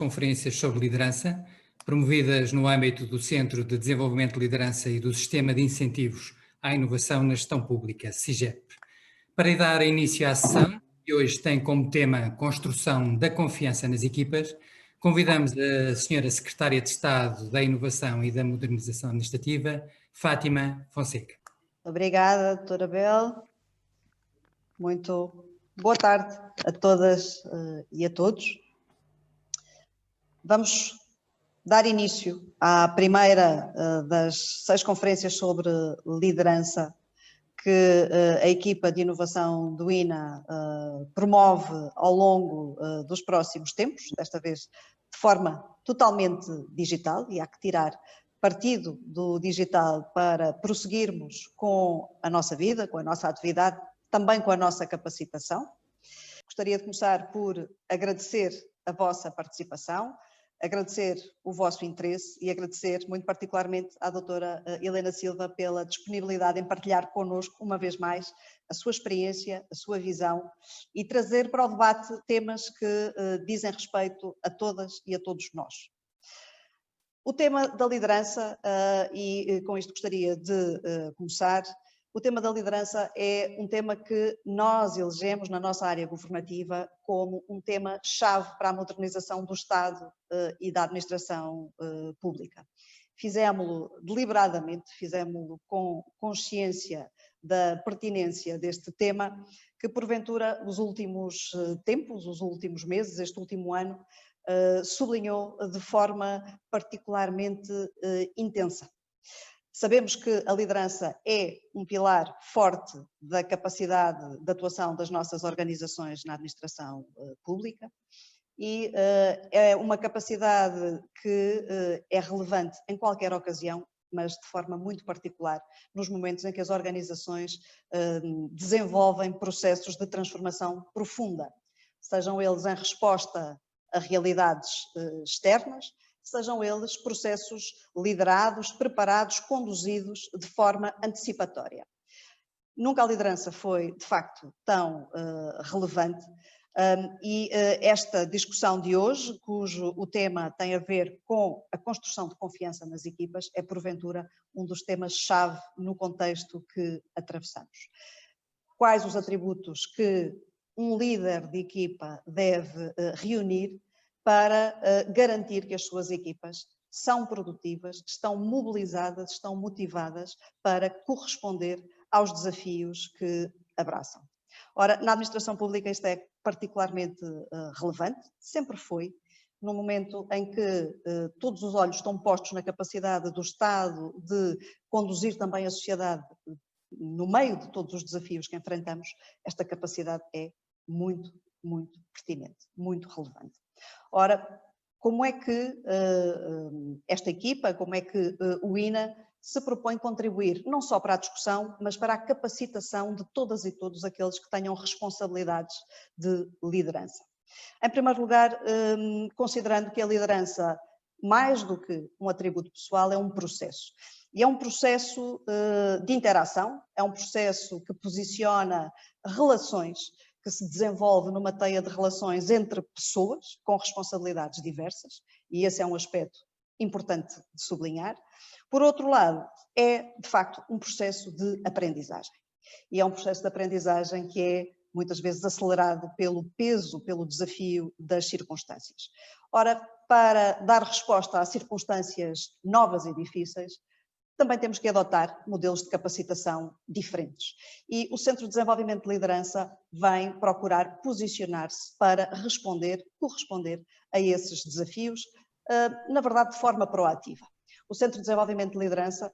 conferências sobre liderança, promovidas no âmbito do Centro de Desenvolvimento de Liderança e do Sistema de Incentivos à Inovação na Gestão Pública, CIGEP. Para dar início à sessão, que hoje tem como tema Construção da Confiança nas Equipas, convidamos a Sra. Secretária de Estado da Inovação e da Modernização Administrativa, Fátima Fonseca. Obrigada, doutora Bel. Muito boa tarde a todas e a todos. Vamos dar início à primeira das 6 conferências sobre liderança que a equipa de inovação do INA promove ao longo dos próximos tempos, desta vez de forma totalmente digital, e há que tirar partido do digital para prosseguirmos com a nossa vida, com a nossa atividade, também com a nossa capacitação. Gostaria de começar por agradecer a vossa participação, agradecer o vosso interesse e agradecer muito particularmente à doutora Helena Silva pela disponibilidade em partilhar connosco, uma vez mais, a sua experiência, a sua visão e trazer para o debate temas que dizem respeito a todas e a todos nós. O tema da liderança, e com isto gostaria de começar, o tema da liderança é um tema que nós elegemos na nossa área governativa como um tema-chave para a modernização do Estado e da administração pública. Fizemos-lo deliberadamente, fizemos-lo com consciência da pertinência deste tema, que porventura os últimos tempos, os últimos meses, este último ano, sublinhou de forma particularmente intensa. Sabemos que a liderança é um pilar forte da capacidade de atuação das nossas organizações na administração pública e é uma capacidade que é relevante em qualquer ocasião, mas de forma muito particular nos momentos em que as organizações desenvolvem processos de transformação profunda, sejam eles em resposta a realidades externas, sejam eles processos liderados, preparados, conduzidos de forma antecipatória. Nunca a liderança foi, de facto, tão relevante e esta discussão de hoje, cujo o tema tem a ver com a construção de confiança nas equipas, é, porventura, um dos temas-chave no contexto que atravessamos. Quais os atributos que um líder de equipa deve reunir para garantir que as suas equipas são produtivas, estão mobilizadas, estão motivadas para corresponder aos desafios que abraçam. Ora, na administração pública isto é particularmente relevante, sempre foi, no momento em que todos os olhos estão postos na capacidade do Estado de conduzir também a sociedade no meio de todos os desafios que enfrentamos, esta capacidade é muito, muito pertinente, muito relevante. Ora, como é que esta equipa, como é que o INA se propõe contribuir não só para a discussão, mas para a capacitação de todas e todos aqueles que tenham responsabilidades de liderança? Em primeiro lugar, considerando que a liderança, mais do que um atributo pessoal, é um processo. E é um processo de interação, é um processo que posiciona relações, que se desenvolve numa teia de relações entre pessoas com responsabilidades diversas, e esse é um aspecto importante de sublinhar. Por outro lado, é de facto um processo de aprendizagem, e é um processo de aprendizagem que é muitas vezes acelerado pelo peso, pelo desafio das circunstâncias. Ora, para dar resposta a circunstâncias novas e difíceis, também temos que adotar modelos de capacitação diferentes. E o Centro de Desenvolvimento de Liderança vem procurar posicionar-se para corresponder a esses desafios, na verdade de forma proativa. O Centro de Desenvolvimento de Liderança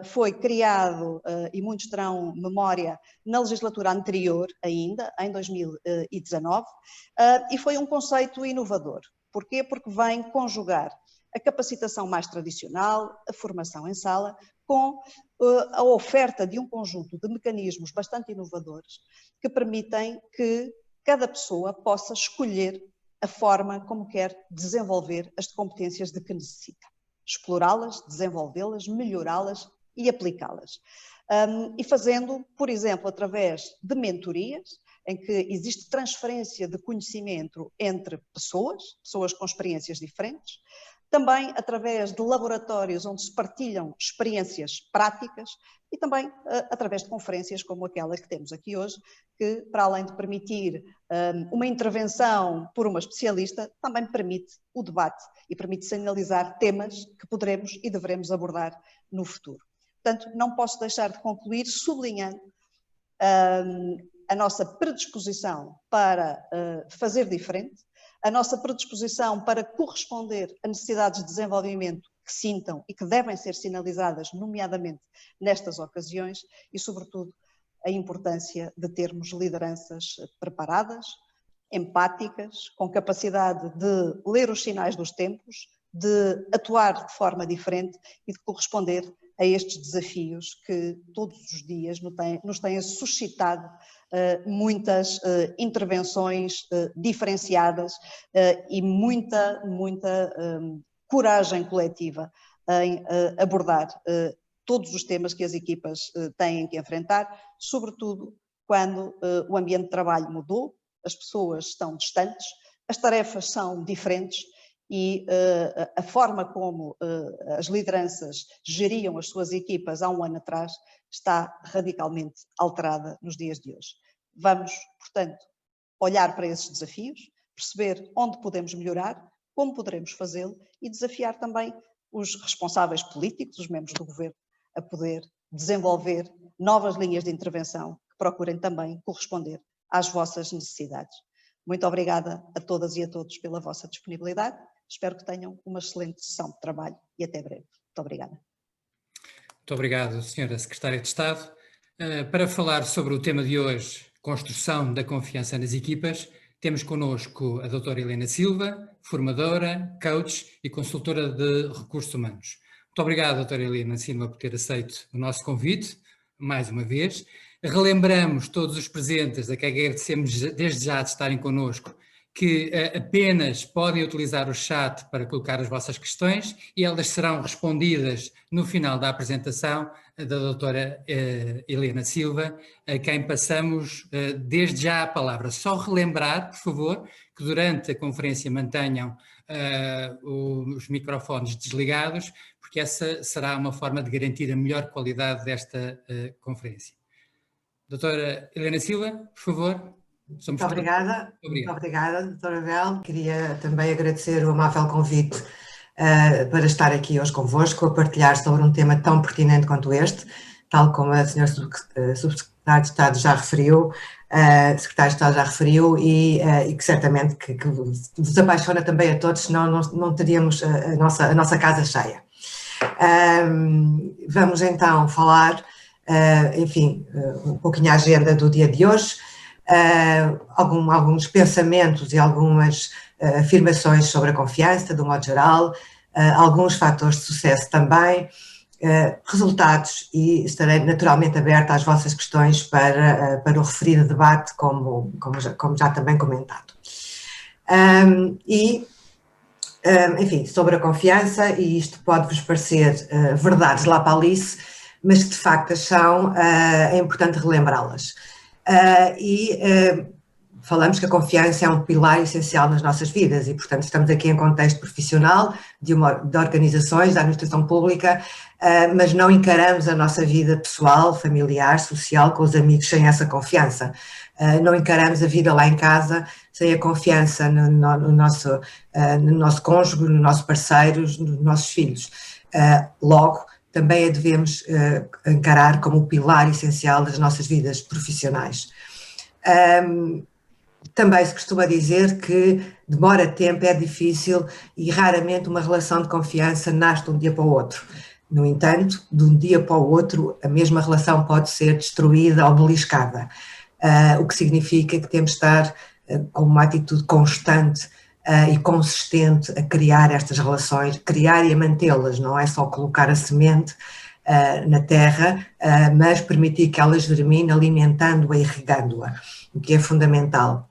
foi criado, e muitos terão memória, na legislatura anterior ainda, em 2019, e foi um conceito inovador. Porquê? Porque vem conjugar a capacitação mais tradicional, a formação em sala, com a oferta de um conjunto de mecanismos bastante inovadores que permitem que cada pessoa possa escolher a forma como quer desenvolver as competências de que necessita. Explorá-las, desenvolvê-las, melhorá-las e aplicá-las. E fazendo, por exemplo, através de mentorias, em que existe transferência de conhecimento entre pessoas com experiências diferentes, também através de laboratórios onde se partilham experiências práticas e também através de conferências como aquela que temos aqui hoje, que para além de permitir uma intervenção por uma especialista, também permite o debate e permite sinalizar temas que poderemos e devemos abordar no futuro. Portanto, não posso deixar de concluir sublinhando a nossa predisposição para fazer diferente, a nossa predisposição para corresponder a necessidades de desenvolvimento que sintam e que devem ser sinalizadas, nomeadamente nestas ocasiões, e, sobretudo, a importância de termos lideranças preparadas, empáticas, com capacidade de ler os sinais dos tempos, de atuar de forma diferente e de corresponder a estes desafios que todos os dias nos têm suscitado muitas intervenções diferenciadas e muita coragem coletiva em abordar todos os temas que as equipas têm que enfrentar, sobretudo quando o ambiente de trabalho mudou, as pessoas estão distantes, as tarefas são diferentes e a forma como as lideranças geriam as suas equipas há um ano atrás está radicalmente alterada nos dias de hoje. Vamos, portanto, olhar para esses desafios, perceber onde podemos melhorar, como poderemos fazê-lo e desafiar também os responsáveis políticos, os membros do governo, a poder desenvolver novas linhas de intervenção que procurem também corresponder às vossas necessidades. Muito obrigada a todas e a todos pela vossa disponibilidade. Espero que tenham uma excelente sessão de trabalho e até breve. Muito obrigada. Muito obrigado, Sra. Secretária de Estado. Para falar sobre o tema de hoje, construção da confiança nas equipas, temos connosco a doutora Helena Silva, formadora, coach e consultora de recursos humanos. Muito obrigado, doutora Helena Silva, por ter aceito o nosso convite, mais uma vez. Relembramos todos os presentes, a quem agradecemos desde já de estarem connosco, que apenas podem utilizar o chat para colocar as vossas questões e elas serão respondidas no final da apresentação da doutora Helena Silva, a quem passamos desde já a palavra. Só relembrar, por favor, que durante a conferência mantenham os microfones desligados, porque essa será uma forma de garantir a melhor qualidade desta conferência. Doutora Helena Silva, por favor. Muito obrigada, doutora Bel. Queria também agradecer o amável convite para estar aqui hoje convosco, a partilhar sobre um tema tão pertinente quanto este, tal como a senhora Subsecretária de Estado já referiu, e que certamente que vos apaixona também a todos, senão não teríamos a nossa casa cheia. Vamos então falar, um pouquinho a agenda do dia de hoje, alguns pensamentos e algumas afirmações sobre a confiança, do modo geral, alguns fatores de sucesso também, resultados, e estarei naturalmente aberta às vossas questões para o referido debate, como já também comentado. Sobre a confiança, e isto pode-vos parecer verdades lá para Alice, mas que de facto é importante relembrá-las. Falamos que a confiança é um pilar essencial nas nossas vidas e, portanto, estamos aqui em contexto profissional, de organizações, da administração pública, mas não encaramos a nossa vida pessoal, familiar, social, com os amigos sem essa confiança. Não encaramos a vida lá em casa sem a confiança no nosso cônjuge, nos nossos parceiros, nos nossos filhos. Logo, também a devemos encarar como o pilar essencial das nossas vidas profissionais. Também se costuma dizer que demora tempo, é difícil e raramente uma relação de confiança nasce de um dia para o outro. No entanto, de um dia para o outro, a mesma relação pode ser destruída ou beliscada, o que significa que temos de estar com uma atitude constante e consistente a criar estas relações, criar e a mantê-las, não é só colocar a semente na terra, mas permitir que elas germine, alimentando-a e regando-a, o que é fundamental.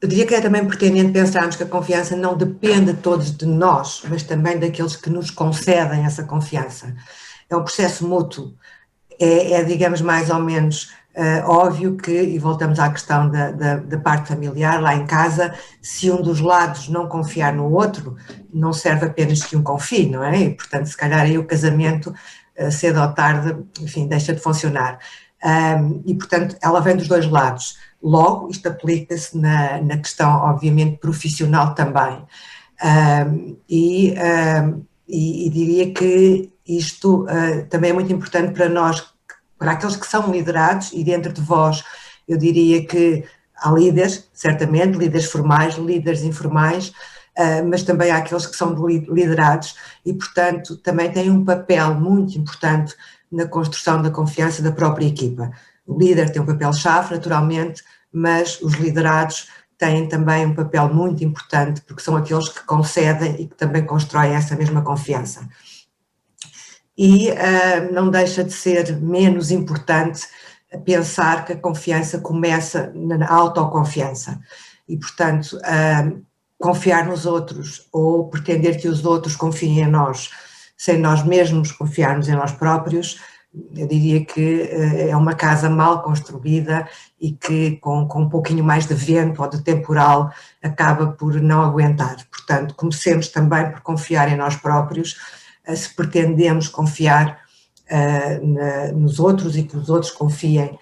Eu diria que é também pertinente pensarmos que a confiança não depende todos de nós, mas também daqueles que nos concedem essa confiança. É um processo mútuo, digamos, mais ou menos Óbvio que, e voltamos à questão da parte familiar, lá em casa, se um dos lados não confiar no outro, não serve apenas que um confie, não é? E, portanto, se calhar aí o casamento, cedo ou tarde, enfim, deixa de funcionar. E, portanto, ela vem dos dois lados. Logo, isto aplica-se na questão, obviamente, profissional também. E diria que isto também é muito importante para nós, para aqueles que são liderados, e dentro de vós, eu diria que há líderes, certamente, líderes formais, líderes informais, mas também há aqueles que são liderados e, portanto, também têm um papel muito importante na construção da confiança da própria equipa. O líder tem um papel-chave, naturalmente, mas os liderados têm também um papel muito importante, porque são aqueles que concedem e que também constroem essa mesma confiança. E não deixa de ser menos importante pensar que a confiança começa na autoconfiança. E, portanto, confiar nos outros ou pretender que os outros confiem em nós, sem nós mesmos confiarmos em nós próprios, eu diria que é uma casa mal construída e que com um pouquinho mais de vento ou de temporal acaba por não aguentar. Portanto, comecemos também por confiar em nós próprios, se pretendemos confiar nos outros e que os outros confiem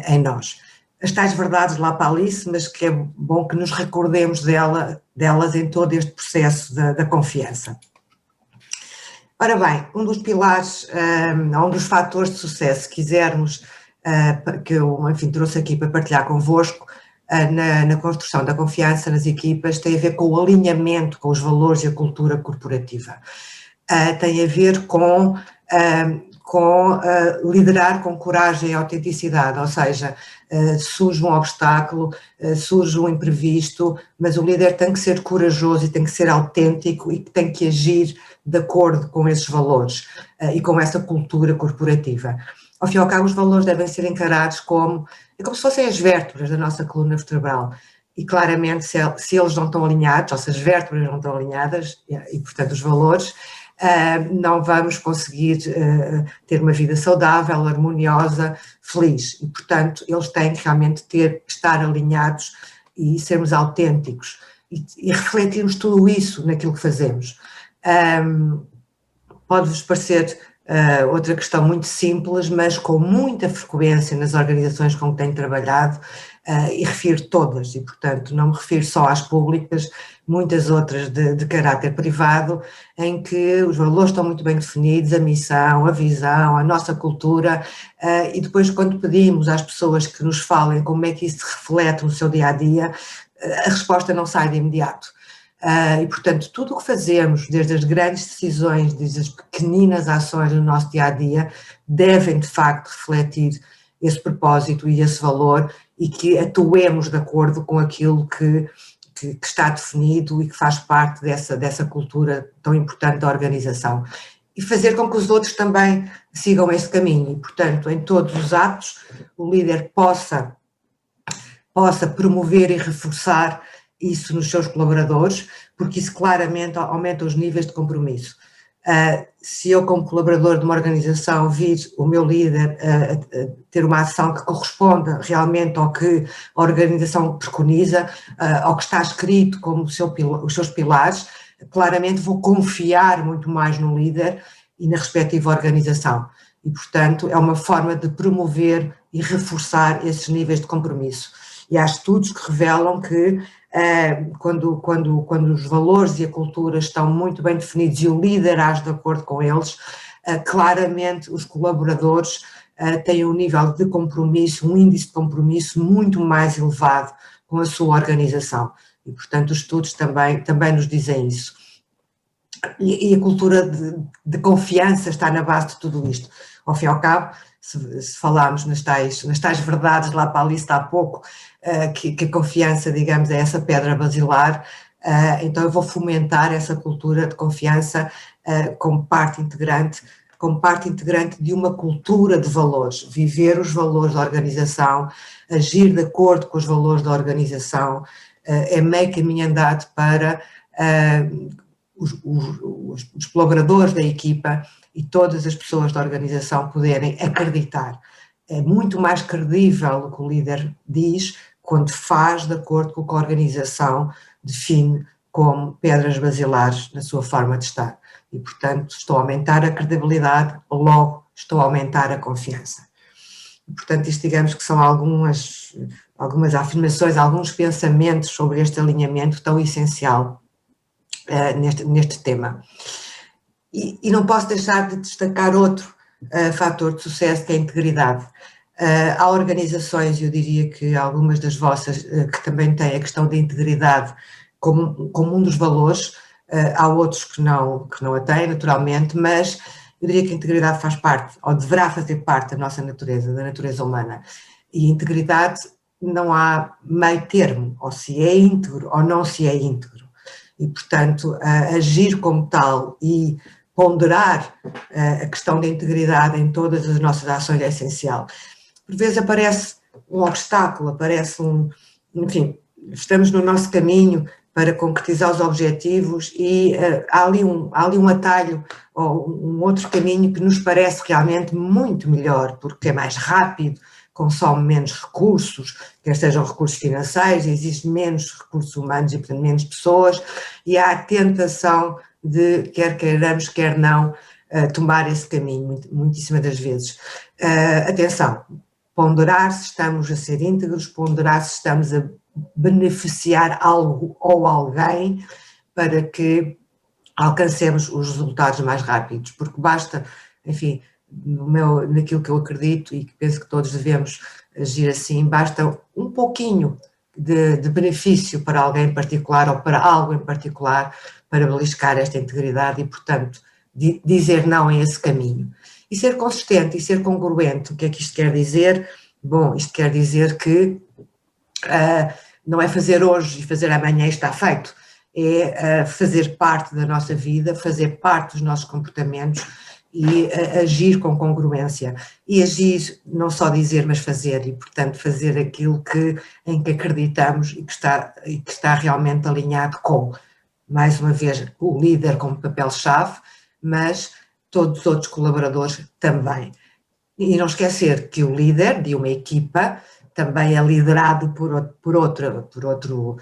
em nós. As tais verdades lá para Alice, mas que é bom que nos recordemos delas em todo este processo da confiança. Ora bem, um dos pilares, um dos fatores de sucesso, se quisermos, que eu, enfim, trouxe aqui para partilhar convosco, na construção da confiança nas equipas, tem a ver com o alinhamento com os valores e a cultura corporativa. Tem a ver com liderar com coragem e autenticidade, ou seja, surge um obstáculo, surge um imprevisto, mas o líder tem que ser corajoso e tem que ser autêntico e tem que agir de acordo com esses valores e com essa cultura corporativa. Ao fim e ao cabo, os valores devem ser encarados como se fossem as vértebras da nossa coluna vertebral. E claramente, se eles não estão alinhados, ou se as vértebras não estão alinhadas, e portanto os valores, não vamos conseguir ter uma vida saudável, harmoniosa, feliz. E portanto, eles têm que realmente estar alinhados e sermos autênticos e refletirmos tudo isso naquilo que fazemos. Pode-vos parecer outra questão muito simples, mas com muita frequência nas organizações com que tenho trabalhado, e refiro todas, e portanto não me refiro só às públicas, muitas outras de caráter privado, em que os valores estão muito bem definidos, a missão, a visão, a nossa cultura, e depois quando pedimos às pessoas que nos falem como é que isso se reflete no seu dia-a-dia, a resposta não sai de imediato. E, portanto, tudo o que fazemos, desde as grandes decisões, desde as pequeninas ações no nosso dia-a-dia, devem, de facto, refletir esse propósito e esse valor e que atuemos de acordo com aquilo que está definido e que faz parte dessa cultura tão importante da organização. E fazer com que os outros também sigam esse caminho. E, portanto, em todos os atos, o líder possa promover e reforçar isso nos seus colaboradores, porque isso claramente aumenta os níveis de compromisso. Se eu, como colaborador de uma organização, vir o meu líder ter uma ação que corresponda realmente ao que a organização preconiza, ao que está escrito como os seus pilares, claramente vou confiar muito mais no líder e na respectiva organização. E, portanto, é uma forma de promover e reforçar esses níveis de compromisso. E há estudos que revelam que quando os valores e a cultura estão muito bem definidos e o líder age de acordo com eles, claramente os colaboradores têm um nível de compromisso, um índice de compromisso muito mais elevado com a sua organização. E, portanto, os estudos também nos dizem isso. E a cultura de confiança está na base de tudo isto. Ao fim e ao cabo, se falarmos nas tais verdades lá para a lista há pouco, que a confiança, digamos, é essa pedra basilar, então eu vou fomentar essa cultura de confiança como parte integrante de uma cultura de valores, viver os valores da organização, agir de acordo com os valores da organização, é meio caminho andado para os colaboradores da equipa e todas as pessoas da organização poderem acreditar É muito mais credível o que o líder diz quando faz de acordo com o que a organização define como pedras basilares na sua forma de estar. E, portanto, estou a aumentar a credibilidade, logo estou a aumentar a confiança. E, portanto, isto digamos que são algumas afirmações, alguns pensamentos sobre este alinhamento tão essencial neste tema. E não posso deixar de destacar outro fator de sucesso, que é a integridade. Há organizações, eu diria que algumas das vossas, que também têm a questão da integridade como um dos valores, há outros que não a têm, naturalmente, mas eu diria que a integridade faz parte, ou deverá fazer parte da nossa natureza, da natureza humana. E integridade não há meio termo, ou se é íntegro ou não se é íntegro. E, portanto, agir como tal e ponderar a questão da integridade em todas as nossas ações é essencial. Por vezes aparece um obstáculo, enfim, estamos no nosso caminho para concretizar os objetivos e há ali um atalho ou um outro caminho que nos parece realmente muito melhor, porque é mais rápido, consome menos recursos, quer sejam recursos financeiros, exige menos recursos humanos e, portanto, menos pessoas, e há a tentação de, quer queiramos, quer não, tomar esse caminho, muitíssimas das vezes. Atenção, ponderar se estamos a ser íntegros, ponderar se estamos a beneficiar algo ou alguém para que alcancemos os resultados mais rápidos, porque basta, enfim, naquilo que eu acredito e que penso que todos devemos agir assim, basta um pouquinho de benefício para alguém em particular ou para algo em particular para beliscar esta integridade e, portanto, dizer não a esse caminho. E ser consistente e ser congruente, o que é que isto quer dizer? Bom, isto quer dizer que não é fazer hoje e fazer amanhã e está feito, é fazer parte da nossa vida, fazer parte dos nossos comportamentos e agir com congruência. E agir, não só dizer, mas fazer, e portanto fazer aquilo em que acreditamos e que está realmente alinhado com, mais uma vez, o líder como papel-chave, mas todos os outros colaboradores também. E não esquecer que o líder de uma equipa também é liderado por outro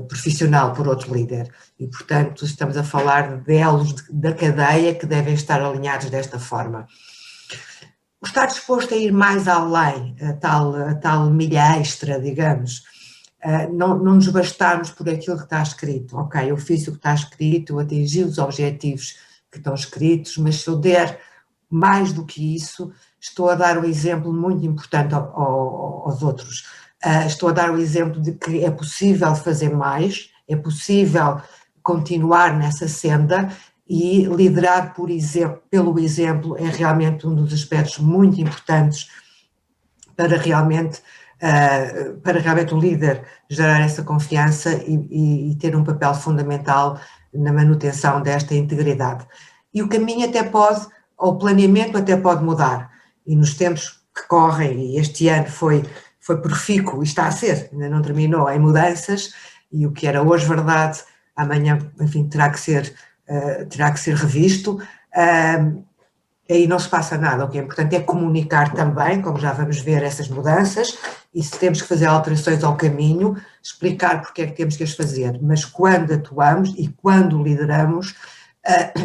profissional, por outro líder. E, portanto, estamos a falar de elos da cadeia que devem estar alinhados desta forma. O estar disposto a ir mais além, a tal milha extra, digamos, não nos bastarmos por aquilo que está escrito. Ok, eu fiz o que está escrito, eu atingi os objetivos que estão escritos, mas se eu der mais do que isso, estou a dar um exemplo muito importante aos outros. Estou a dar o exemplo de que é possível fazer mais, é possível continuar nessa senda e liderar pelo exemplo é realmente um dos aspectos muito importantes para realmente o líder gerar essa confiança e ter um papel fundamental na manutenção desta integridade. E o caminho o planeamento até pode mudar, e nos tempos que correm, e este ano foi profícuo, e está a ser, ainda não terminou, em mudanças, e o que era hoje verdade, amanhã, enfim, terá que ser revisto, aí não se passa nada. O que é importante é comunicar também, como já vamos ver, essas mudanças, e se temos que fazer alterações ao caminho, explicar porque é que temos que as fazer, mas quando atuamos e quando lideramos,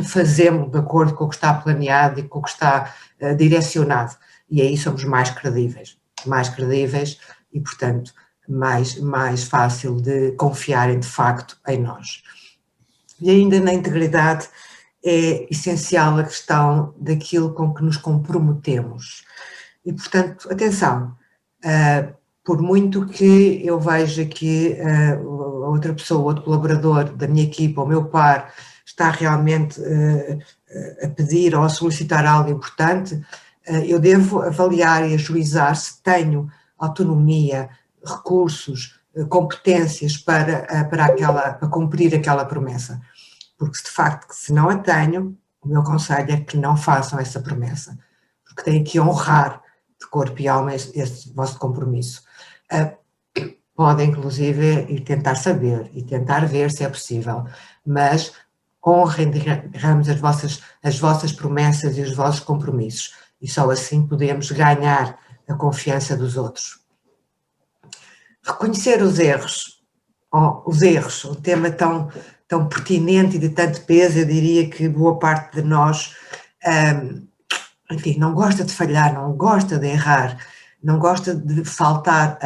fazemos de acordo com o que está planeado e com o que está direcionado, e aí somos mais credíveis e, portanto, mais fácil de confiarem de facto em nós. E ainda na integridade é essencial a questão daquilo com que nos comprometemos. E, portanto, atenção, por muito que eu veja que outra pessoa, outro colaborador da minha equipa, o meu par, está realmente a pedir ou a solicitar algo importante, eu devo avaliar e ajuizar se tenho autonomia, recursos, competências para cumprir aquela promessa. Porque, de facto, se não a tenho, o meu conselho é que não façam essa promessa, porque têm que honrar de corpo e alma esse vosso compromisso. Podem, inclusive, ir tentar saber e tentar ver se é possível, mas honrem, digamos, as vossas promessas e os vossos compromissos, e só assim podemos ganhar a confiança dos outros. Reconhecer os erros, um tema tão pertinente e de tanto peso, eu diria que boa parte de nós, enfim, não gosta de falhar, não gosta de errar, não gosta de faltar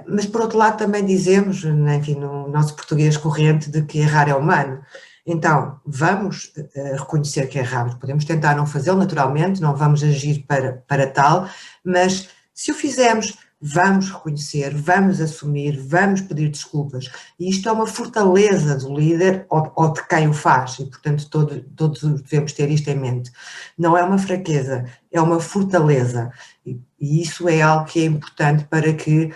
mas por outro lado também dizemos, enfim, no nosso português corrente, de que errar é humano. Então, vamos reconhecer que erramos, podemos tentar não fazê-lo naturalmente, não vamos agir para tal, mas se o fizermos, vamos reconhecer, vamos assumir, vamos pedir desculpas. E isto é uma fortaleza do líder ou de quem o faz, e portanto todos devemos ter isto em mente. Não é uma fraqueza, é uma fortaleza, e isso é algo que é importante para que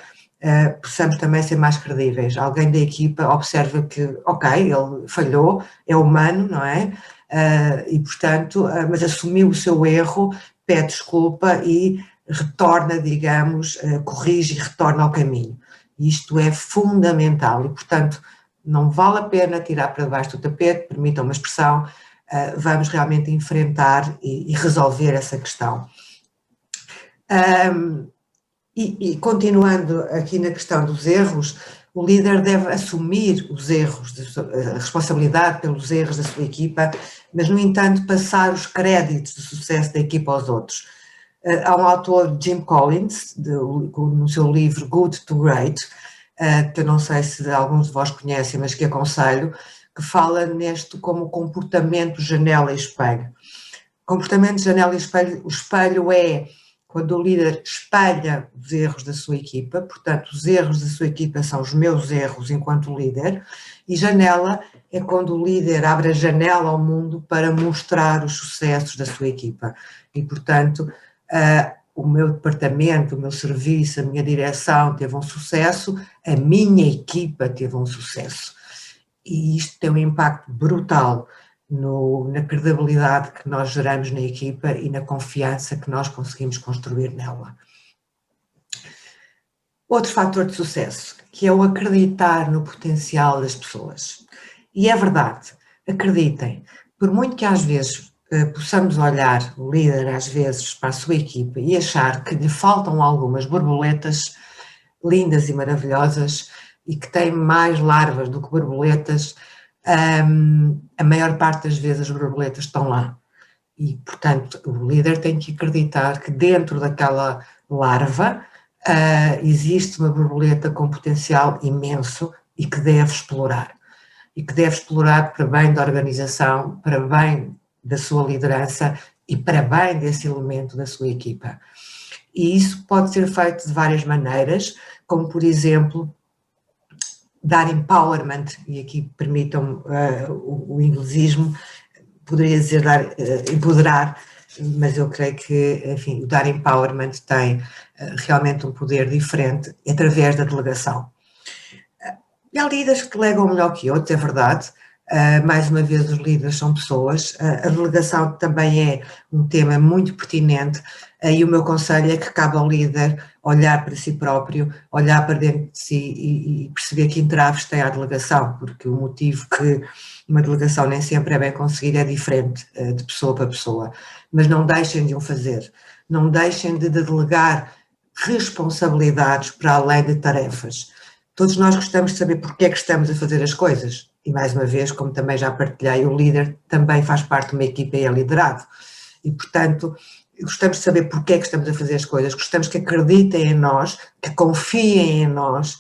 possamos também ser mais credíveis. Alguém da equipa observa que, ok, ele falhou, é humano, não é? E portanto, mas assumiu o seu erro, pede desculpa e retorna, digamos, corrige e retorna ao caminho. Isto é fundamental e, portanto, não vale a pena tirar para debaixo do tapete, permitam uma expressão, vamos realmente enfrentar e resolver essa questão. E continuando aqui na questão dos erros, o líder deve assumir os erros, a responsabilidade pelos erros da sua equipa, mas, no entanto, passar os créditos do sucesso da equipa aos outros. Há um autor, Jim Collins, no seu livro Good to Great, que eu não sei se alguns de vós conhecem, mas que aconselho, que fala neste como comportamento janela e espelho. Comportamento janela e espelho, o espelho é quando o líder espelha os erros da sua equipa, portanto, os erros da sua equipa são os meus erros enquanto líder, e janela é quando o líder abre a janela ao mundo para mostrar os sucessos da sua equipa. E, portanto, o meu departamento, o meu serviço, a minha direção teve um sucesso, a minha equipa teve um sucesso. E isto tem um impacto brutal na credibilidade que nós geramos na equipa e na confiança que nós conseguimos construir nela. Outro fator de sucesso, que é o acreditar no potencial das pessoas. E é verdade, acreditem, por muito que às vezes possamos olhar o líder às vezes para a sua equipa e achar que lhe faltam algumas borboletas lindas e maravilhosas e que têm mais larvas do que borboletas, a maior parte das vezes as borboletas estão lá. E, portanto, o líder tem que acreditar que dentro daquela larva existe uma borboleta com potencial imenso e que deve explorar. E que deve explorar para bem da organização, para bem da sua liderança e para bem desse elemento da sua equipa. E isso pode ser feito de várias maneiras, como, por exemplo, dar empowerment, e aqui permitam-me o inglesismo, poderia dizer empoderar, mas eu creio que, enfim, o dar empowerment tem realmente um poder diferente através da delegação. E há líderes que delegam melhor que outros, é verdade, mais uma vez os líderes são pessoas, a delegação também é um tema muito pertinente, e o meu conselho é que cabe ao líder olhar para si próprio, olhar para dentro de si e perceber que entraves tem a delegação, porque o motivo que uma delegação nem sempre é bem conseguida é diferente de pessoa para pessoa, mas não deixem de o fazer, não deixem de delegar responsabilidades para além de tarefas. Todos nós gostamos de saber porque é que estamos a fazer as coisas e, mais uma vez, como também já partilhei, o líder também faz parte de uma equipa e é liderado e, portanto, gostamos de saber porque é que estamos a fazer as coisas, gostamos que acreditem em nós, que confiem em nós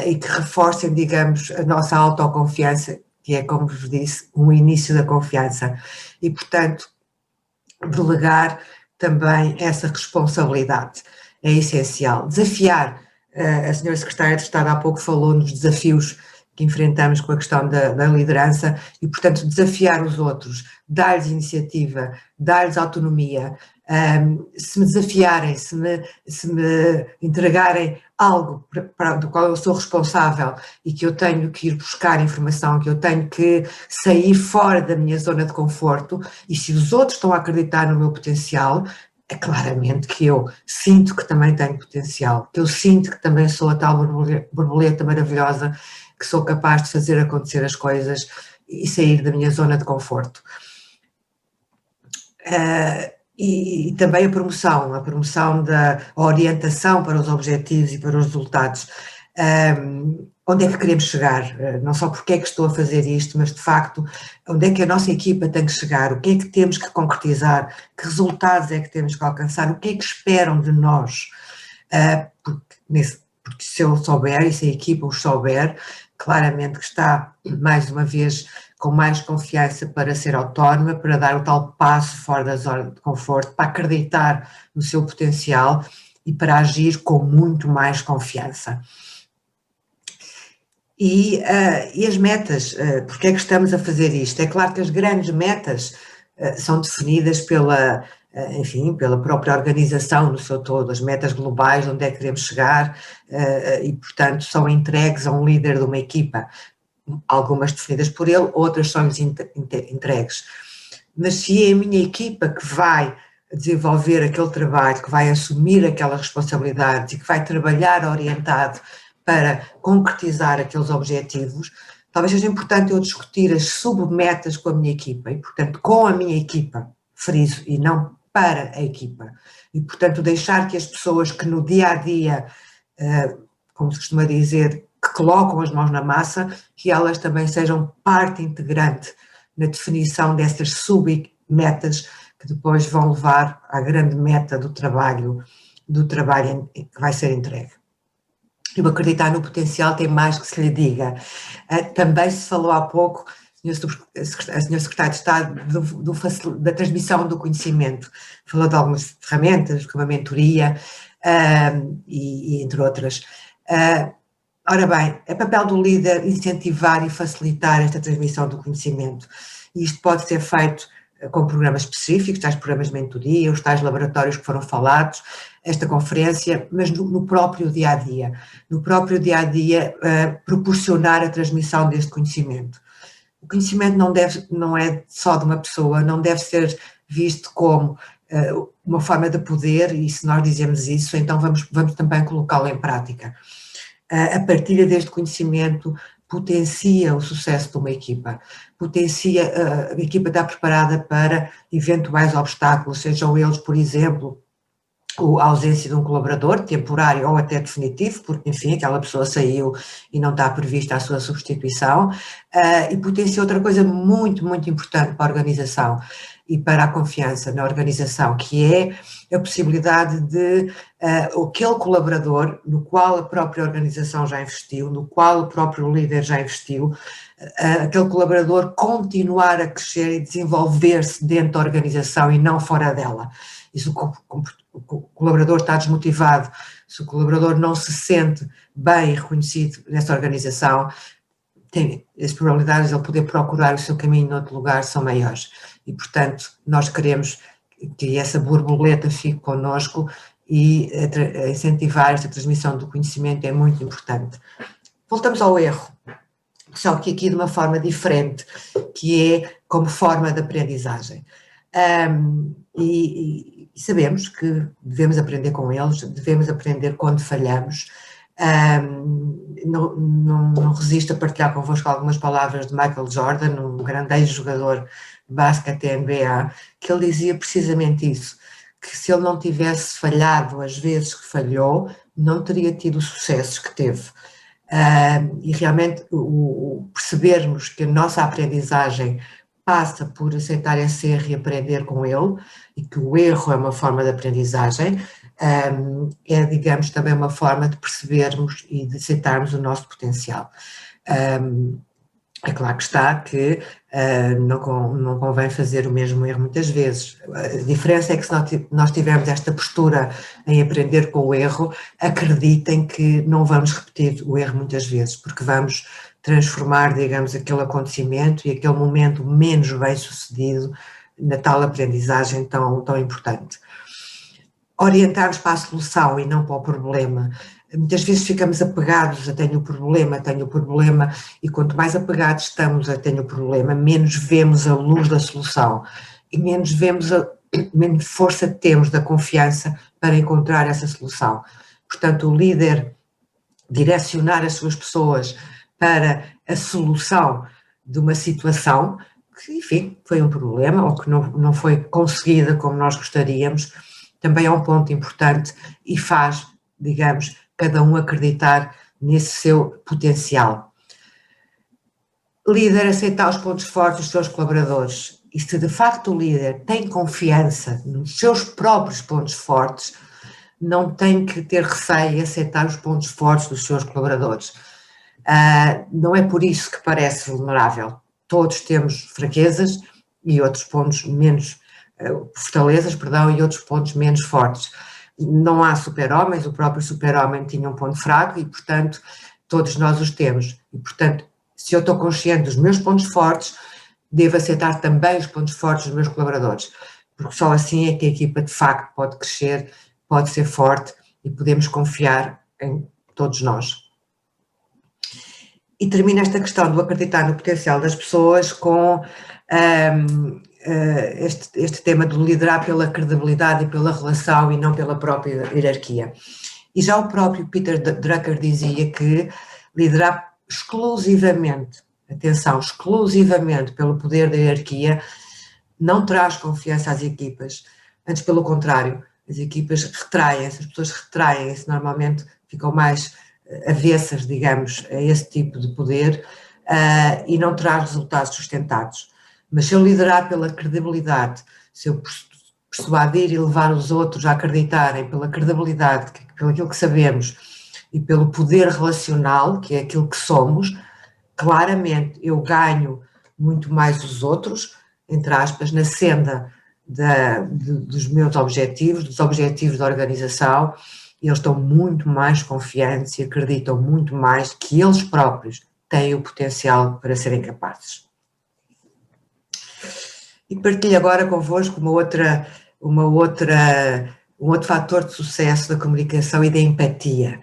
e que reforcem, digamos, a nossa autoconfiança, que é, como vos disse, um início da confiança e, portanto, delegar também essa responsabilidade é essencial. Desafiar, a senhora Secretária de Estado há pouco falou nos desafios que enfrentamos com a questão da liderança e, portanto, desafiar os outros, dar-lhes iniciativa, dar-lhes autonomia. Se me desafiarem, se me entregarem algo do qual eu sou responsável e que eu tenho que ir buscar informação, que eu tenho que sair fora da minha zona de conforto, e se os outros estão a acreditar no meu potencial, é claramente que eu sinto que também tenho potencial, que eu sinto que também sou a tal borboleta maravilhosa, que sou capaz de fazer acontecer as coisas e sair da minha zona de conforto. e também a promoção da orientação para os objetivos e para os resultados. Onde é que queremos chegar? Não só porque é que estou a fazer isto, mas de facto, onde é que a nossa equipa tem que chegar? O que é que temos que concretizar? Que resultados é que temos que alcançar? O que é que esperam de nós? Porque se eu souber e se a equipa o souber, claramente que está, mais uma vez, com mais confiança para ser autónoma, para dar o tal passo fora da zona de conforto, para acreditar no seu potencial e para agir com muito mais confiança. E as metas, porque é que estamos a fazer isto? É claro que as grandes metas são definidas pela própria organização no seu todo, as metas globais, onde é que queremos chegar, e portanto são entregues a um líder de uma equipa, algumas definidas por ele, outras são-lhes entregues. Mas se é a minha equipa que vai desenvolver aquele trabalho, que vai assumir aquelas responsabilidades e que vai trabalhar orientado para concretizar aqueles objetivos, talvez seja importante eu discutir as submetas com a minha equipa e, portanto, com a minha equipa, friso, e não para a equipa. E, portanto, deixar que as pessoas que no dia-a-dia, como se costuma dizer, que colocam as mãos na massa, que elas também sejam parte integrante na definição dessas submetas que depois vão levar à grande meta do trabalho que vai ser entregue. Eu acreditar no potencial tem mais que se lhe diga. Também se falou há pouco, a senhora Secretária de Estado, da transmissão do conhecimento. Falou de algumas ferramentas, como a mentoria, e entre outras. Ora bem, é papel do líder incentivar e facilitar esta transmissão do conhecimento. E isto pode ser feito com programas específicos, tais programas de mentoria, os tais laboratórios que foram falados, esta conferência, mas no próprio dia-a-dia. No próprio dia-a-dia, proporcionar a transmissão deste conhecimento. O conhecimento não é só de uma pessoa, não deve ser visto como uma forma de poder, e se nós dizemos isso, então vamos também colocá-lo em prática. A partilha deste conhecimento potencia o sucesso de uma equipa, a equipa está preparada para eventuais obstáculos, sejam eles, por exemplo, a ausência de um colaborador temporário ou até definitivo, porque, enfim, aquela pessoa saiu e não está prevista a sua substituição, e potencia outra coisa muito, muito importante para a organização e para a confiança na organização, que é a possibilidade de aquele colaborador no qual a própria organização já investiu, no qual o próprio líder já investiu, aquele colaborador continuar a crescer e desenvolver-se dentro da organização e não fora dela. E se o colaborador está desmotivado, se o colaborador não se sente bem reconhecido nessa organização, as probabilidades de ele poder procurar o seu caminho noutro lugar são maiores. E, portanto, nós queremos que essa borboleta fique connosco e incentivar esta transmissão do conhecimento é muito importante. Voltamos ao erro, só que aqui de uma forma diferente, que é como forma de aprendizagem. E sabemos que devemos aprender com eles, devemos aprender quando falhamos. Não resisto a partilhar convosco algumas palavras de Michael Jordan, um grande ex-jogador de basquete NBA, que ele dizia precisamente isso, que se ele não tivesse falhado as vezes que falhou, não teria tido os sucessos que teve. E realmente percebermos que a nossa aprendizagem passa por aceitar esse erro e aprender com ele, e que o erro é uma forma de aprendizagem, é, digamos, também uma forma de percebermos e de aceitarmos o nosso potencial. É claro que está que não convém fazer o mesmo erro muitas vezes. A diferença é que se nós tivermos esta postura em aprender com o erro, acreditem que não vamos repetir o erro muitas vezes, porque vamos transformar, digamos, aquele acontecimento e aquele momento menos bem sucedido na tal aprendizagem tão importante. Orientar-nos para a solução e não para o problema. Muitas vezes ficamos apegados a tenho o problema, e quanto mais apegados estamos a tenho o problema, menos vemos a luz da solução e menos força temos da confiança para encontrar essa solução. Portanto, o líder direcionar as suas pessoas para a solução de uma situação que, enfim, foi um problema ou que não foi conseguida como nós gostaríamos, também é um ponto importante e faz, digamos, cada um acreditar nesse seu potencial. Líder aceitar os pontos fortes dos seus colaboradores, e se de facto o líder tem confiança nos seus próprios pontos fortes, não tem que ter receio em aceitar os pontos fortes dos seus colaboradores. Não é por isso que parece vulnerável. Todos temos fraquezas e outros pontos menos, fortalezas, perdão, e outros pontos menos fortes. Não há super-homens, o próprio super-homem tinha um ponto fraco e, portanto, todos nós os temos. E, portanto, se eu estou consciente dos meus pontos fortes, devo aceitar também os pontos fortes dos meus colaboradores, porque só assim é que a equipa de facto pode crescer, pode ser forte e podemos confiar em todos nós. E termino esta questão do acreditar no potencial das pessoas com este tema do liderar pela credibilidade e pela relação e não pela própria hierarquia. E já o próprio Peter Drucker dizia que liderar exclusivamente, atenção, exclusivamente pelo poder da hierarquia não traz confiança às equipas, antes pelo contrário, as equipas retraem-se, as pessoas retraem-se, normalmente ficam mais avessas, digamos, a esse tipo de poder e não traz resultados sustentados. Mas se eu liderar pela credibilidade, se eu persuadir e levar os outros a acreditarem pela credibilidade, pelo aquilo que sabemos e pelo poder relacional, que é aquilo que somos, claramente eu ganho muito mais os outros, entre aspas, na senda dos meus objetivos, dos objetivos da organização, e eles estão muito mais confiantes e acreditam muito mais que eles próprios têm o potencial para serem capazes. E partilho agora convosco um outro fator de sucesso da comunicação e da empatia.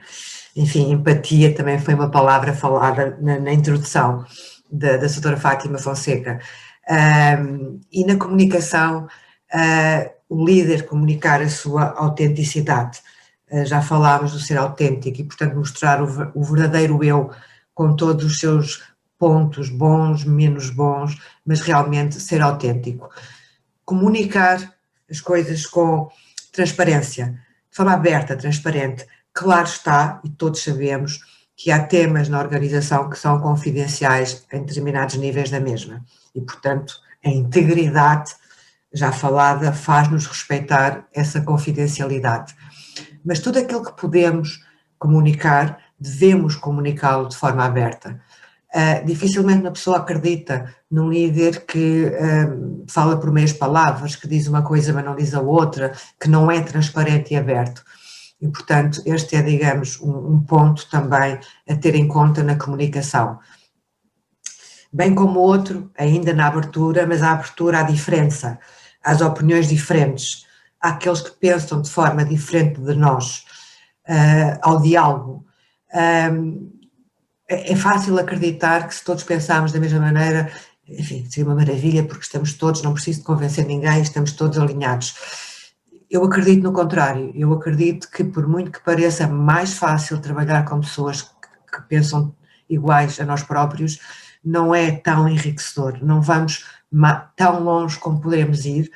Enfim, empatia também foi uma palavra falada na introdução da doutora Fátima Fonseca. E na comunicação, o líder comunicar a sua autenticidade. Já falámos do ser autêntico e, portanto, mostrar o verdadeiro eu com todos os seus pontos bons, menos bons, mas realmente ser autêntico. Comunicar as coisas com transparência, de forma aberta, transparente. Claro está, e todos sabemos, que há temas na organização que são confidenciais em determinados níveis da mesma. E, portanto, a integridade, já falada, faz-nos respeitar essa confidencialidade. Mas tudo aquilo que podemos comunicar, devemos comunicá-lo de forma aberta. Dificilmente uma pessoa acredita num líder que fala por meias palavras, que diz uma coisa mas não diz a outra, que não é transparente e aberto. E, portanto, este é, digamos, um ponto também a ter em conta na comunicação. Bem como outro, ainda na abertura, mas a abertura à diferença, às opiniões diferentes, àqueles que pensam de forma diferente de nós, ao diálogo. É fácil acreditar que se todos pensarmos da mesma maneira, enfim, seria uma maravilha, porque estamos todos, não preciso de convencer ninguém, estamos todos alinhados. Eu acredito no contrário, eu acredito que por muito que pareça mais fácil trabalhar com pessoas que pensam iguais a nós próprios, não é tão enriquecedor, não vamos tão longe como poderemos ir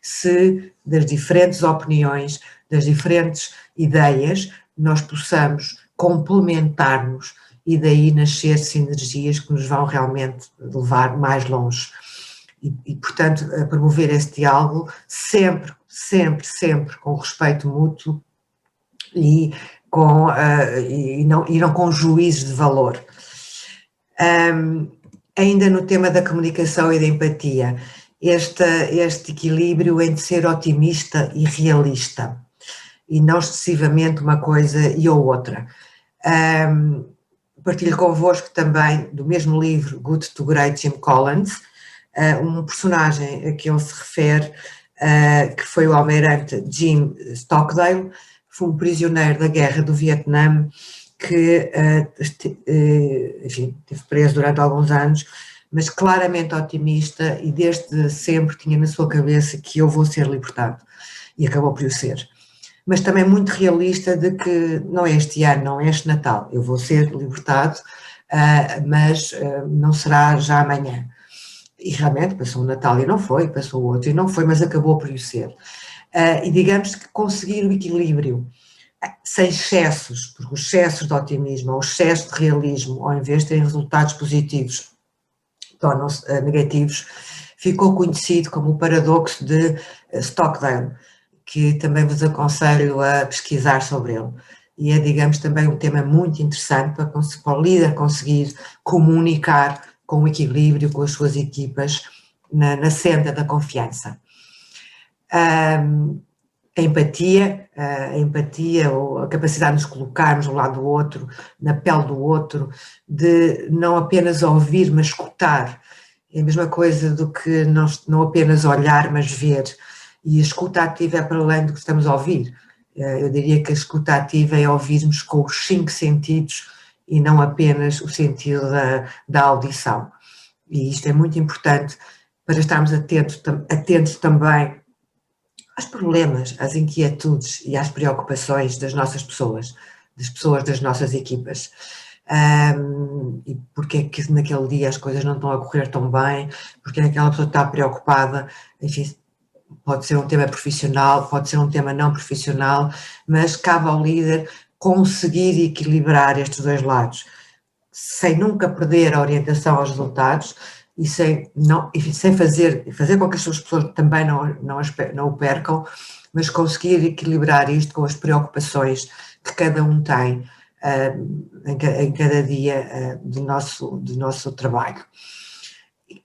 se das diferentes opiniões, das diferentes ideias, nós possamos complementar-nos e daí nascer sinergias que nos vão realmente levar mais longe. E portanto, promover esse diálogo sempre com respeito mútuo e não com juízos de valor. Ainda no tema da comunicação e da empatia, este equilíbrio entre ser otimista e realista, e não excessivamente uma coisa e ou outra. Partilho convosco também, do mesmo livro, Good to Great, Jim Collins, um personagem a que ele se refere, que foi o almirante Jim Stockdale, foi um prisioneiro da guerra do Vietnã, que, enfim, esteve preso durante alguns anos, mas claramente otimista e desde sempre tinha na sua cabeça que eu vou ser libertado, e acabou por o ser. Mas também muito realista de que não é este ano, não é este Natal, eu vou ser libertado, mas não será já amanhã. E realmente passou o Natal e não foi, passou o outro e não foi, mas acabou por o ser. E digamos que conseguir o equilíbrio, sem excessos, porque os excessos de otimismo ou excesso de realismo, ao invés de terem resultados positivos, tornam-se negativos, ficou conhecido como o paradoxo de Stockdale, que também vos aconselho a pesquisar sobre ele. E é, digamos, também um tema muito interessante para o líder conseguir comunicar com equilíbrio com as suas equipas na senda da confiança. A empatia ou a capacidade de nos colocarmos ao lado do outro, na pele do outro, de não apenas ouvir, mas escutar. É a mesma coisa do que não apenas olhar, mas ver. E a escuta ativa é para além do que estamos a ouvir. Eu diria que a escuta ativa é ouvirmos com os 5 sentidos e não apenas o sentido da audição. E isto é muito importante para estarmos atentos também aos problemas, às inquietudes e às preocupações das nossas pessoas, das pessoas das nossas equipas. E porque é que naquele dia as coisas não estão a correr tão bem, porque aquela pessoa está preocupada, enfim, pode ser um tema profissional, pode ser um tema não profissional, mas cabe ao líder conseguir equilibrar estes dois lados, sem nunca perder a orientação aos resultados e sem fazer com que as suas pessoas também não o percam, mas conseguir equilibrar isto com as preocupações que cada um tem em cada dia do nosso trabalho.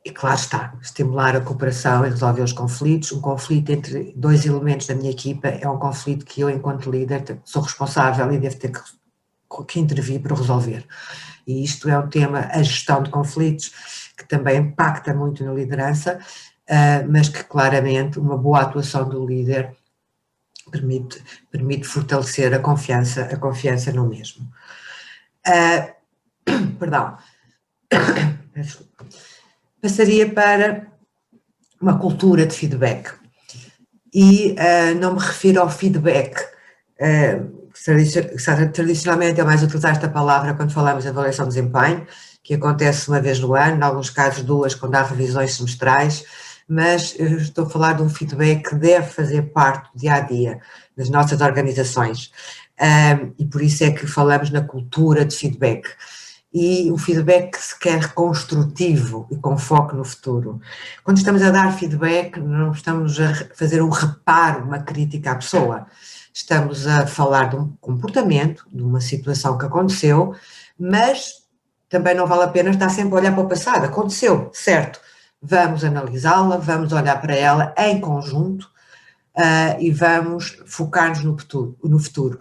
E claro está, estimular a cooperação e resolver os conflitos. Um conflito entre 2 elementos da minha equipa é um conflito que eu, enquanto líder, sou responsável e devo ter que intervir para resolver. E isto é um tema, a gestão de conflitos, que também impacta muito na liderança, mas que claramente uma boa atuação do líder permite fortalecer a confiança no mesmo. Perdão. Passaria para uma cultura de feedback. E não me refiro ao feedback, tradicionalmente é mais utilizar esta palavra quando falamos de avaliação de desempenho, que acontece uma vez no ano, em alguns casos 2, quando há revisões semestrais, mas eu estou a falar de um feedback que deve fazer parte do dia-a-dia das nossas organizações, e por isso é que falamos na cultura de feedback. E o feedback que se quer construtivo e com foco no futuro. Quando estamos a dar feedback, não estamos a fazer um reparo, uma crítica à pessoa. Estamos a falar de um comportamento, de uma situação que aconteceu, mas também não vale a pena estar sempre a olhar para o passado. Aconteceu, certo? Vamos analisá-la, vamos olhar para ela em conjunto e vamos focar-nos no futuro.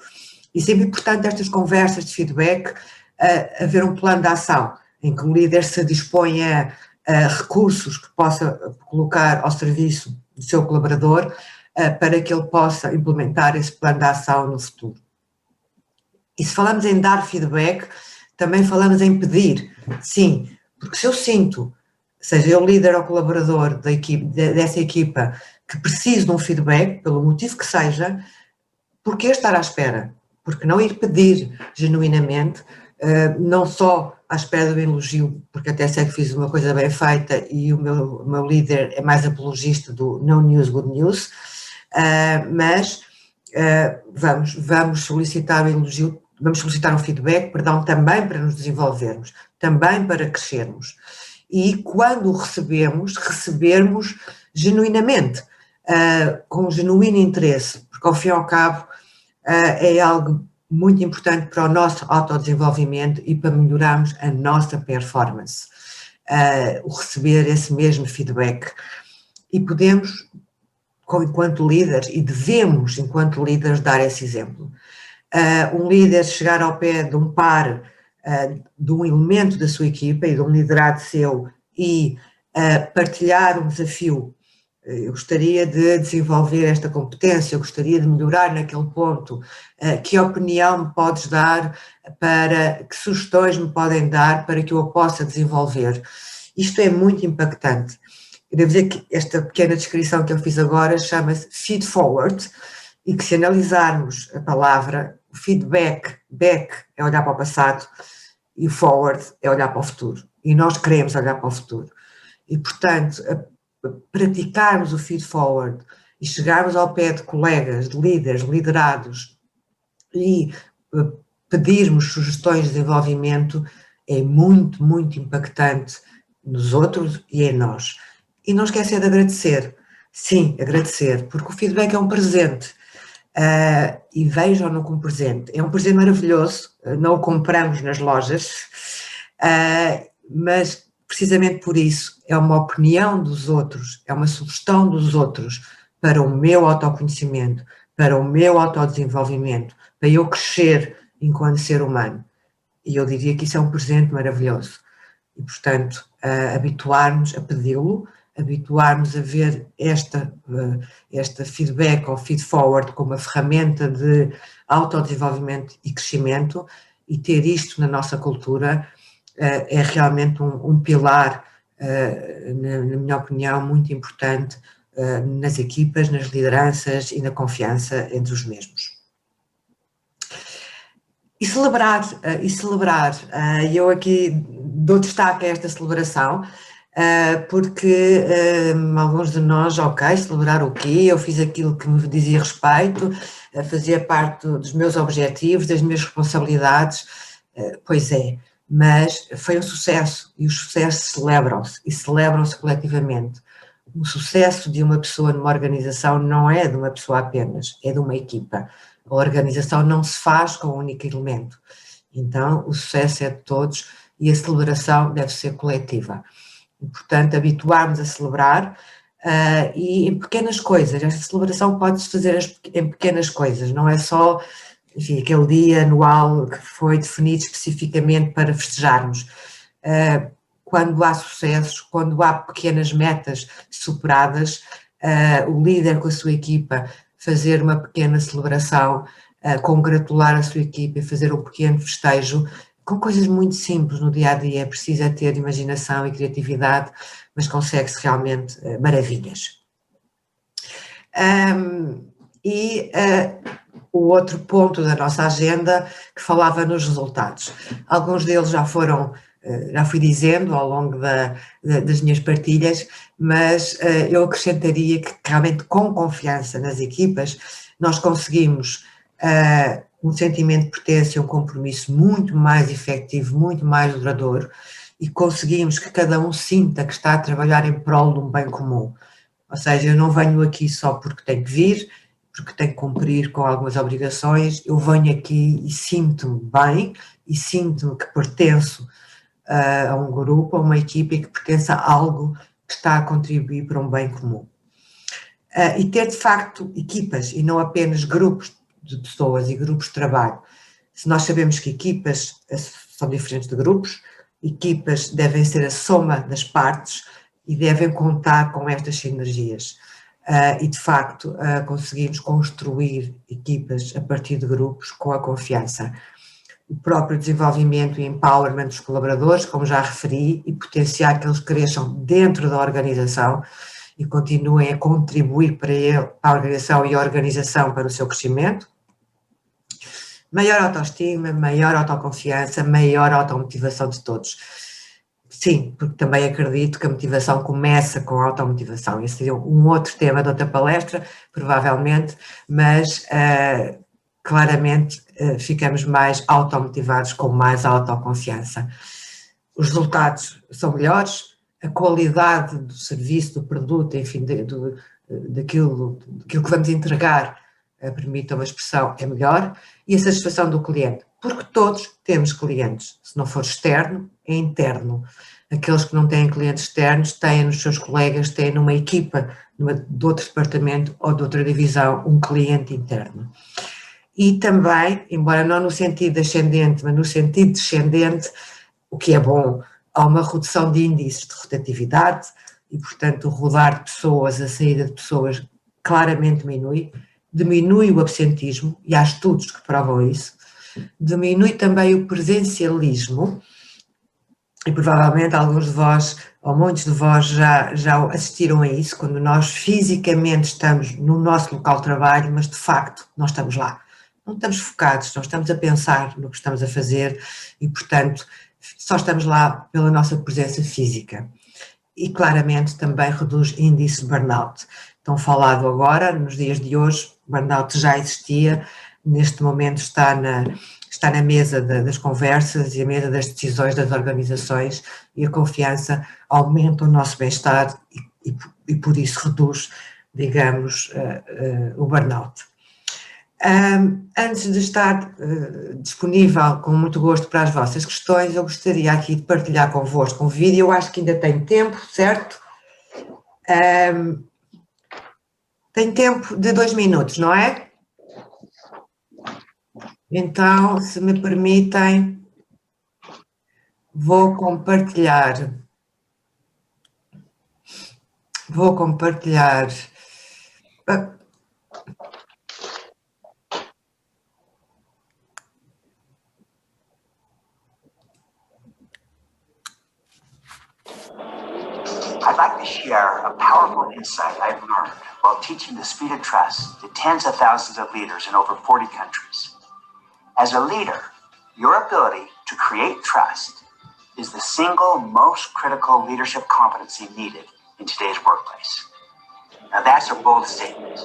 E sempre importante estas conversas de feedback, haver um plano de ação em que o líder se dispõe a recursos que possa colocar ao serviço do seu colaborador para que ele possa implementar esse plano de ação no futuro. E se falamos em dar feedback, também falamos em pedir, sim, porque se eu sinto, seja eu líder ou colaborador dessa equipa, que preciso de um feedback, pelo motivo que seja, por que estar à espera? Porque não ir pedir genuinamente, não só à espera do elogio, porque até sei que fiz uma coisa bem feita e o meu líder é mais apologista do no news, good news, mas vamos solicitar o elogio, vamos solicitar um feedback, também para nos desenvolvermos, também para crescermos. E quando o recebermos genuinamente, com genuíno interesse, porque ao fim e ao cabo é algo muito importante para o nosso autodesenvolvimento e para melhorarmos a nossa performance, o receber esse mesmo feedback. E podemos, enquanto líderes, e devemos, enquanto líderes, dar esse exemplo. Um líder chegar ao pé de um par, de um elemento da sua equipa e de um liderado seu e partilhar um desafio. Eu gostaria de desenvolver esta competência, eu gostaria de melhorar naquele ponto, que opinião me podes dar, que sugestões me podem dar para que eu a possa desenvolver. Isto é muito impactante. Eu devo dizer que esta pequena descrição que eu fiz agora chama-se feed forward, e que se analisarmos a palavra, o feedback, back é olhar para o passado e o forward é olhar para o futuro. E nós queremos olhar para o futuro. E, portanto, praticarmos o feed forward e chegarmos ao pé de colegas, de líderes, liderados e pedirmos sugestões de desenvolvimento é muito, muito impactante nos outros e em nós. E não esquecer de agradecer. Sim, agradecer, porque o feedback é um presente. E vejam-no como presente. É um presente maravilhoso, não o compramos nas lojas, mas precisamente por isso é uma opinião dos outros, é uma sugestão dos outros para o meu autoconhecimento, para o meu autodesenvolvimento, para eu crescer enquanto ser humano. E eu diria que isso é um presente maravilhoso. E, portanto, habituarmos a pedi-lo, habituarmos a ver esta feedback ou feed forward como uma ferramenta de autodesenvolvimento e crescimento, e ter isto na nossa cultura é realmente um pilar, na minha opinião, muito importante nas equipas, nas lideranças e na confiança entre os mesmos. E celebrar, eu aqui dou destaque a esta celebração, porque alguns de nós, ok, celebrar o quê? Eu fiz aquilo que me dizia respeito, fazia parte dos meus objetivos, das minhas responsabilidades, pois é, mas foi um sucesso, e os sucessos celebram-se, e celebram-se coletivamente. O sucesso de uma pessoa numa organização não é de uma pessoa apenas, é de uma equipa. A organização não se faz com um único elemento. Então, o sucesso é de todos e a celebração deve ser coletiva. E, portanto, habituarmos a celebrar e em pequenas coisas. Esta celebração pode-se fazer em pequenas coisas, não é só, enfim, aquele dia anual que foi definido especificamente para festejarmos. Quando há sucessos, quando há pequenas metas superadas, o líder com a sua equipa fazer uma pequena celebração, congratular a sua equipa e fazer um pequeno festejo, com coisas muito simples no dia-a-dia. É preciso ter imaginação e criatividade, mas consegue-se realmente maravilhas. O outro ponto da nossa agenda que falava nos resultados. Alguns deles já fui dizendo ao longo das minhas partilhas, mas eu acrescentaria que realmente com confiança nas equipas nós conseguimos um sentimento de pertença e um compromisso muito mais efetivo, muito mais duradouro, e conseguimos que cada um sinta que está a trabalhar em prol de um bem comum. Ou seja, eu não venho aqui só porque tenho que vir, porque tenho que cumprir com algumas obrigações, eu venho aqui e sinto-me bem, e sinto-me que pertenço a um grupo, a uma equipa e que pertence a algo que está a contribuir para um bem comum. E ter, de facto, equipas e não apenas grupos de pessoas e grupos de trabalho. Se nós sabemos que equipas são diferentes de grupos, equipas devem ser a soma das partes e devem contar com estas sinergias. E, de facto, conseguimos construir equipas a partir de grupos com a confiança. O próprio desenvolvimento e empowerment dos colaboradores, como já referi, e potenciar que eles cresçam dentro da organização e continuem a contribuir para a organização e a organização para o seu crescimento. Maior autoestima, maior autoconfiança, maior automotivação de todos. Sim, porque também acredito que a motivação começa com a automotivação. Esse seria um outro tema de outra palestra, provavelmente, mas claramente ficamos mais automotivados com mais autoconfiança. Os resultados são melhores, a qualidade do serviço, do produto, enfim, daquilo que vamos entregar, permita uma expressão, é melhor, e a satisfação do cliente, porque todos temos clientes, se não for externo, é interno. Aqueles que não têm clientes externos têm nos seus colegas, têm numa equipa de outro departamento ou de outra divisão um cliente interno. E também, embora não no sentido ascendente, mas no sentido descendente, o que é bom, há uma redução de índices de rotatividade e, portanto, o rodar de pessoas, a saída de pessoas claramente diminui o absentismo, e há estudos que provam isso, diminui também o presencialismo, e provavelmente alguns de vós, ou muitos de vós já assistiram a isso, quando nós fisicamente estamos no nosso local de trabalho, mas de facto nós estamos lá. Não estamos focados, não estamos a pensar no que estamos a fazer e, portanto, só estamos lá pela nossa presença física. e claramente também reduz índice de burnout. Tão falado agora, nos dias de hoje, burnout já existia, neste momento está na mesa das conversas e a mesa das decisões das organizações, e a confiança aumenta o nosso bem-estar e por isso reduz, digamos, o burnout. Antes de estar disponível com muito gosto para as vossas questões, eu gostaria aqui de partilhar convosco um vídeo. Eu acho que ainda tenho tempo, certo? Tem tempo de 2 minutos, não é? Então, se me permitem, vou compartilhar. I'd like to share a powerful insight I've learned while teaching the speed of trust to tens of thousands of leaders in over 40 countries. As a leader, your ability to create trust is the single most critical leadership competency needed in today's workplace. Now that's a bold statement.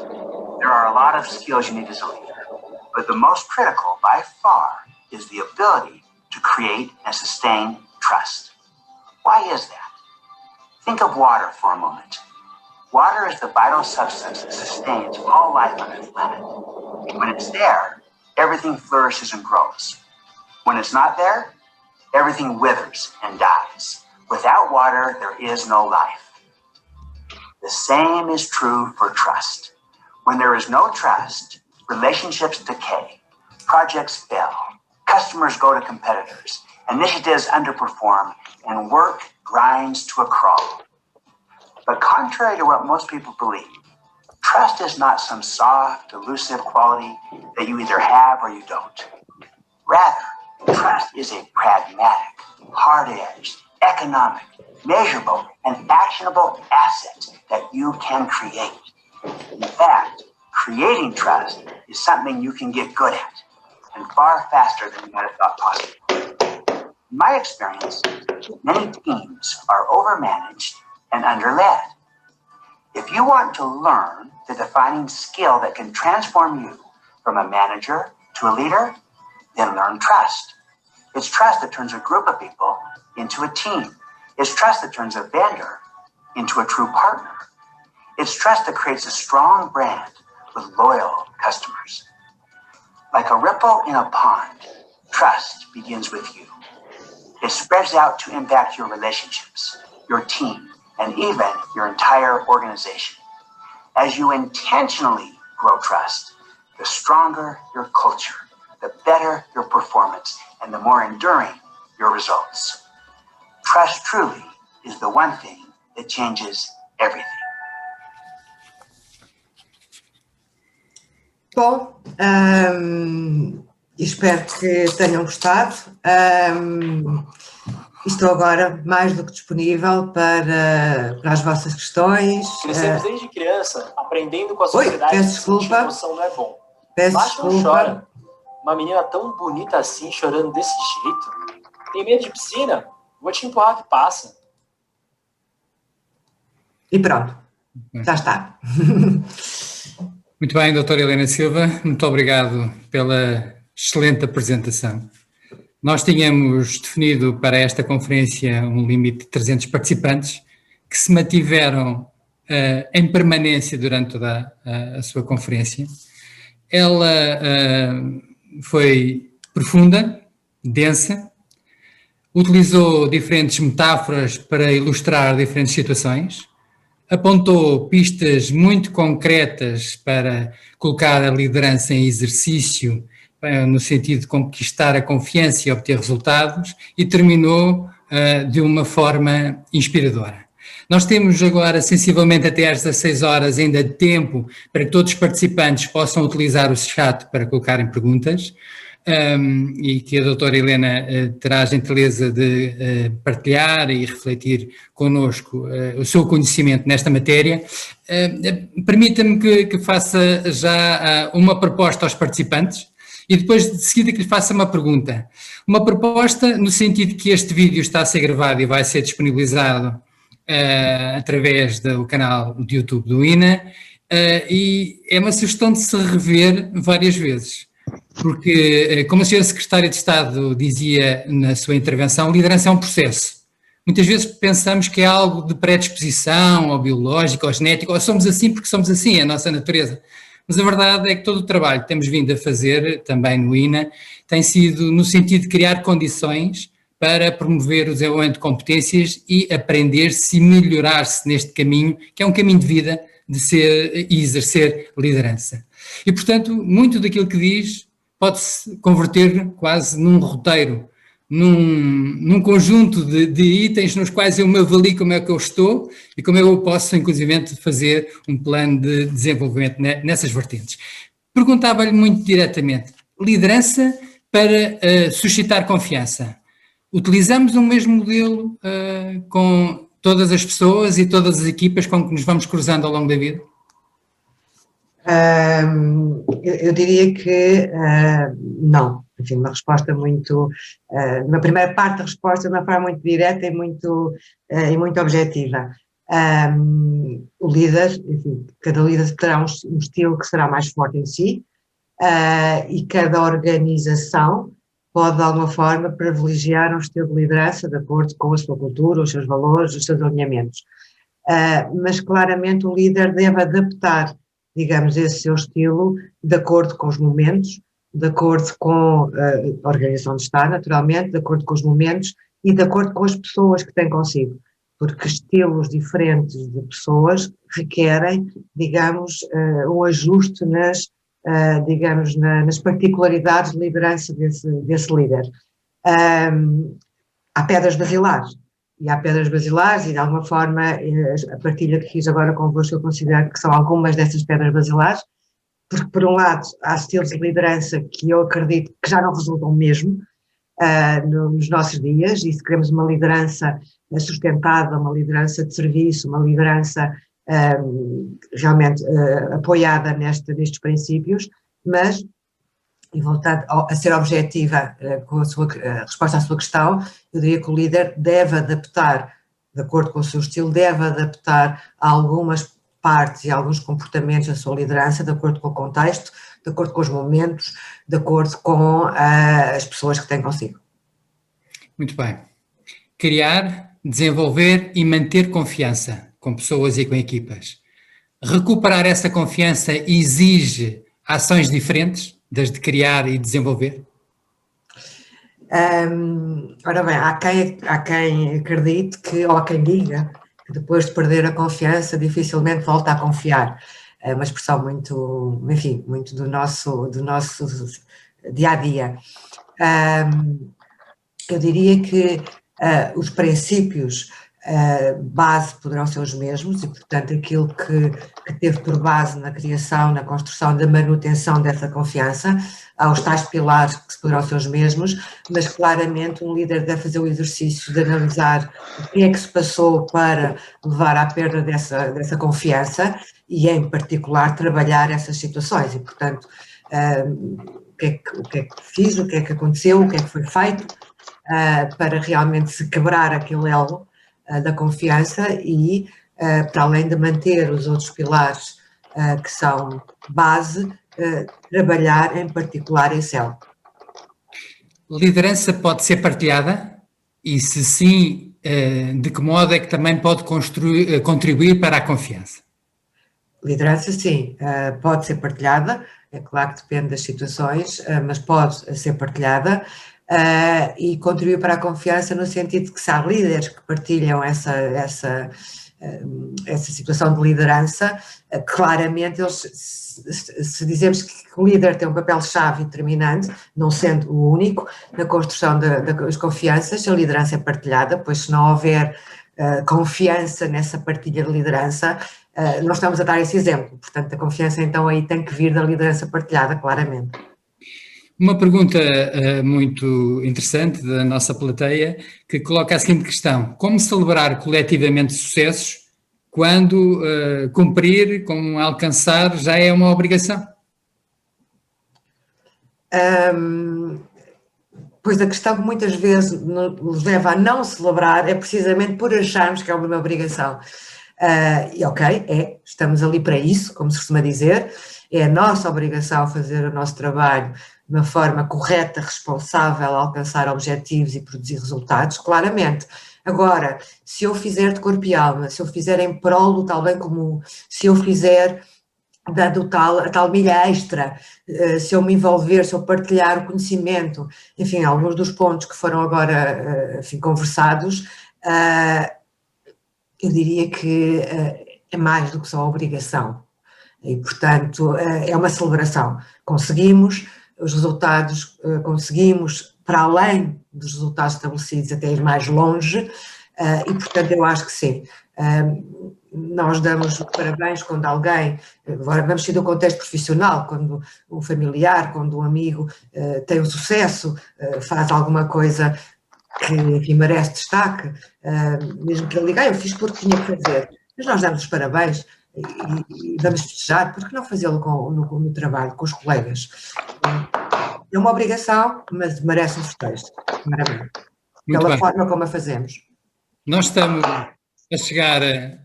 There are a lot of skills you need as a leader, but the most critical by far is the ability to create and sustain trust. Why is that? Think of water for a moment. Water is the vital substance that sustains all life on this planet. When it's there, everything flourishes and grows. When it's not there, everything withers and dies. Without water, there is no life. The same is true for trust. When there is no trust, relationships decay, projects fail, customers go to competitors, initiatives underperform, and work grinds to a crawl. But contrary to what most people believe, trust is not some soft, elusive quality that you either have or you don't. Rather, trust is a pragmatic, hard-edged, economic, measurable, and actionable asset that you can create. In fact, creating trust is something you can get good at, and far faster than you might have thought possible. In my experience, many teams are overmanaged and underled. If you want to learn the defining skill that can transform you from a manager to a leader, then learn trust. It's trust that turns a group of people into a team. It's trust that turns a vendor into a true partner. It's trust that creates a strong brand with loyal customers. Like a ripple in a pond, trust begins with you. It spreads out to impact your relationships, your team, and even your entire organization. As you intentionally grow trust, the stronger your culture, the better your performance, and the more enduring your results. Trust truly is the one thing that changes everything. Bom, espero que tenham gostado. Estou agora mais do que disponível para as vossas questões. Crescemos desde criança, aprendendo com a sociedade que sentir emoção não é bom. Peço não chora. Uma menina tão bonita assim, chorando desse jeito. Tem medo de piscina? Vou te empurrar que passa. E pronto, já está. Muito bem, doutora Helena Silva, muito obrigado pela excelente apresentação. Nós tínhamos definido para esta conferência um limite de 300 participantes que se mantiveram em permanência durante toda a sua conferência. Ela foi profunda, densa, utilizou diferentes metáforas para ilustrar diferentes situações, apontou pistas muito concretas para colocar a liderança em exercício no sentido de conquistar a confiança e obter resultados, e terminou de uma forma inspiradora. Nós temos agora, sensivelmente até às 16 horas, ainda tempo para que todos os participantes possam utilizar o chat para colocarem perguntas, e que a doutora Helena terá a gentileza de partilhar e refletir connosco o seu conhecimento nesta matéria. Permita-me que faça já uma proposta aos participantes, e depois de seguida que lhe faça uma pergunta. Uma proposta no sentido que este vídeo está a ser gravado e vai ser disponibilizado através do canal de YouTube do INA, e é uma sugestão de se rever várias vezes, porque, como a senhora Secretária de Estado dizia na sua intervenção, liderança é um processo. Muitas vezes pensamos que é algo de predisposição, ou biológico, ou genético, ou somos assim porque somos assim, é a nossa natureza. Mas a verdade é que todo o trabalho que temos vindo a fazer, também no INA, tem sido no sentido de criar condições para promover o desenvolvimento de competências e aprender-se e melhorar-se neste caminho, que é um caminho de vida de ser e exercer liderança. E, portanto, muito daquilo que diz pode-se converter quase num roteiro, num conjunto de itens nos quais eu me avalio como é que eu estou e como eu posso, inclusive, fazer um plano de desenvolvimento nessas vertentes. Perguntava-lhe muito diretamente, liderança para suscitar confiança. Utilizamos o mesmo modelo com todas as pessoas e todas as equipas com que nos vamos cruzando ao longo da vida? Eu diria que não. Enfim, uma resposta muito, na primeira parte da resposta, de uma forma muito direta e muito objetiva. O líder, enfim, cada líder terá um estilo que será mais forte em si, e cada organização pode, de alguma forma, privilegiar um estilo de liderança de acordo com a sua cultura, os seus valores, os seus alinhamentos. Mas, claramente, o líder deve adaptar, digamos, esse seu estilo de acordo com os momentos, de acordo com a organização onde está, naturalmente, de acordo com os momentos e de acordo com as pessoas que tem consigo, porque estilos diferentes de pessoas requerem, digamos, um ajuste nas particularidades de liderança desse líder. Há pedras basilares, e de alguma forma a partilha que fiz agora convosco eu considero que são algumas dessas pedras basilares, porque por um lado há estilos de liderança que eu acredito que já não resultam mesmo nos nossos dias, e se queremos uma liderança sustentada, uma liderança de serviço, uma liderança realmente apoiada nestes princípios, mas, e voltando a ser objetiva com a resposta à sua questão, eu diria que o líder deve adaptar, de acordo com o seu estilo, deve adaptar algumas partes e alguns comportamentos da sua liderança, de acordo com o contexto, de acordo com os momentos, de acordo com as pessoas que tem consigo. Muito bem. Criar, desenvolver e manter confiança com pessoas e com equipas. Recuperar essa confiança exige ações diferentes das de criar e desenvolver? Ora bem, há quem acredite que, ou há quem diga, que depois de perder a confiança dificilmente volta a confiar. É uma expressão muito, enfim, muito do nosso dia-a-dia. Eu diria que os princípios base poderão ser os mesmos e, portanto, aquilo que teve por base na criação, na construção, da manutenção dessa confiança, há os tais pilares que poderão ser os mesmos, mas claramente um líder deve fazer o exercício de analisar o que é que se passou para levar à perda dessa confiança e, em particular, trabalhar essas situações e, portanto, o que é que fiz, o que é que aconteceu, o que é que foi feito para realmente se quebrar aquele elo da confiança e, para além de manter os outros pilares que são base, trabalhar em particular esse elo. Liderança pode ser partilhada? E se sim, de que modo é que também pode contribuir para a confiança? Liderança, sim, pode ser partilhada, é claro que depende das situações, mas pode ser partilhada. E contribuir para a confiança no sentido de que se há líderes que partilham essa situação de liderança, claramente se dizemos que o líder tem um papel-chave determinante, não sendo o único, na construção das confianças, a liderança é partilhada, pois se não houver confiança nessa partilha de liderança, nós estamos a dar esse exemplo, portanto a confiança então aí tem que vir da liderança partilhada, claramente. Uma pergunta muito interessante da nossa plateia, que coloca a seguinte questão: como celebrar coletivamente sucessos quando cumprir, como alcançar, já é uma obrigação? pois a questão que muitas vezes nos leva a não celebrar é precisamente por acharmos que é uma obrigação. E ok, estamos ali para isso, como se costuma dizer, é a nossa obrigação fazer o nosso trabalho de uma forma correta, responsável, alcançar objetivos e produzir resultados, claramente. Agora, se eu fizer de corpo e alma, se eu fizer em prol do tal bem comum, se eu fizer dando a tal milha extra, se eu me envolver, se eu partilhar o conhecimento, enfim, alguns dos pontos que foram agora conversados, eu diria que é mais do que só obrigação. E, portanto, é uma celebração. Conseguimos os resultados, conseguimos, para além dos resultados estabelecidos, até ir mais longe, e, portanto, eu acho que sim. Nós damos parabéns quando alguém, agora vamos sair do contexto profissional, quando um familiar, quando um amigo tem um sucesso, faz alguma coisa que merece destaque, mesmo que ele diga, eu fiz porque tinha que fazer, mas nós damos os parabéns e vamos festejar, porque não fazê-lo no trabalho, com os colegas? É uma obrigação, mas merece um festejo, claramente, pela forma como a fazemos. Nós estamos a chegar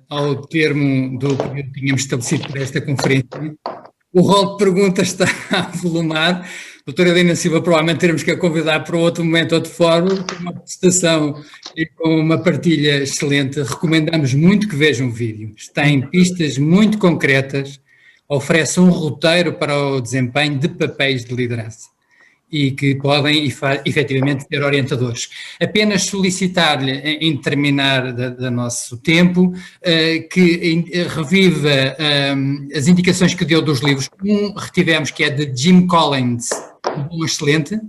ao termo do período que tínhamos estabelecido para esta conferência. O rol de perguntas está a volumar. Doutora Helena Silva, provavelmente teremos que a convidar para outro momento, outro fórum, com uma apresentação e com uma partilha excelente. Recomendamos muito que vejam o vídeo. Tem pistas muito concretas, oferece um roteiro para o desempenho de papéis de liderança e que podem, efetivamente, ter orientadores. Apenas solicitar-lhe, em terminar do nosso tempo, que reviva as indicações que deu dos livros. Retivemos que é de Jim Collins, um excelente.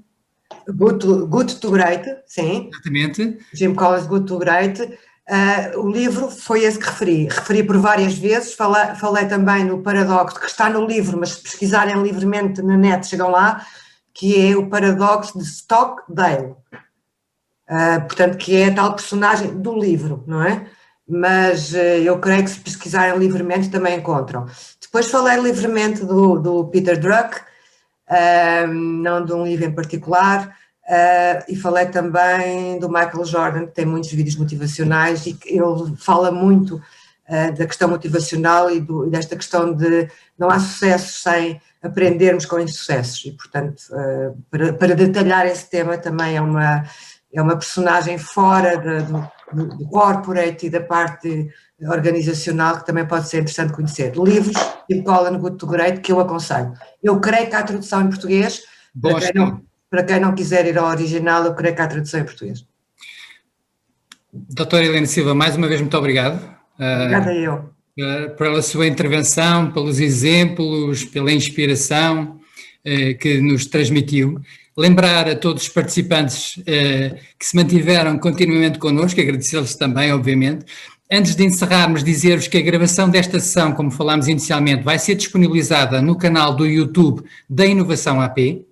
Good to Great, sim. Exatamente. Jim Collins, Good to Great. O livro foi esse que referi por várias vezes, falei também no paradoxo, que está no livro, mas se pesquisarem livremente na net chegam lá, que é o paradoxo de Stockdale, portanto, que é a tal personagem do livro, não é? Mas eu creio que se pesquisarem livremente também encontram. Depois falei livremente do Peter Drucker, não de um livro em particular, e falei também do Michael Jordan, que tem muitos vídeos motivacionais e que ele fala muito da questão motivacional e desta questão de não há sucessos sem aprendermos com insucessos e, portanto, para detalhar esse tema também é uma personagem fora do corporate e da parte organizacional que também pode ser interessante conhecer. Livros de Colin Good to Great que eu aconselho. Eu creio que há tradução em português, para quem não quiser ir ao original, eu creio que há tradução em português. Doutora Helena Silva, mais uma vez muito obrigado. Obrigada eu. Pela sua intervenção, pelos exemplos, pela inspiração que nos transmitiu. Lembrar a todos os participantes que se mantiveram continuamente connosco, agradecer-lhes também, obviamente. Antes de encerrarmos, dizer-vos que a gravação desta sessão, como falámos inicialmente, vai ser disponibilizada no canal do YouTube da Inovação AP.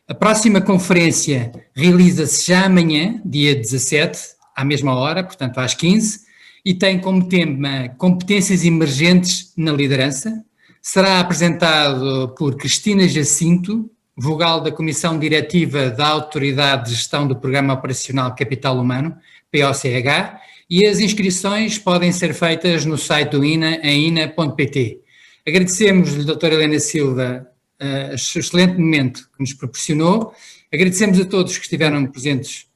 A próxima conferência realiza-se já amanhã, dia 17, à mesma hora, portanto às 15, e tem como tema competências emergentes na liderança. Será apresentado por Cristina Jacinto, vogal da Comissão Diretiva da Autoridade de Gestão do Programa Operacional Capital Humano, POCH, e as inscrições podem ser feitas no site do INA, em ina.pt. Agradecemos-lhe, doutora Helena Silva, o excelente momento que nos proporcionou. Agradecemos a todos que estiveram presentes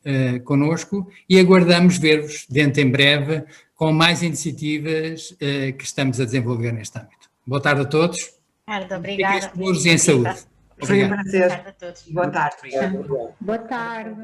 connosco e aguardamos ver-vos dentro em breve com mais iniciativas que estamos a desenvolver neste âmbito. Boa tarde a todos. Obrigada. Seguros e em saúde. Foi um prazer. Boa tarde a todos. Boa tarde. Obrigado. Boa tarde.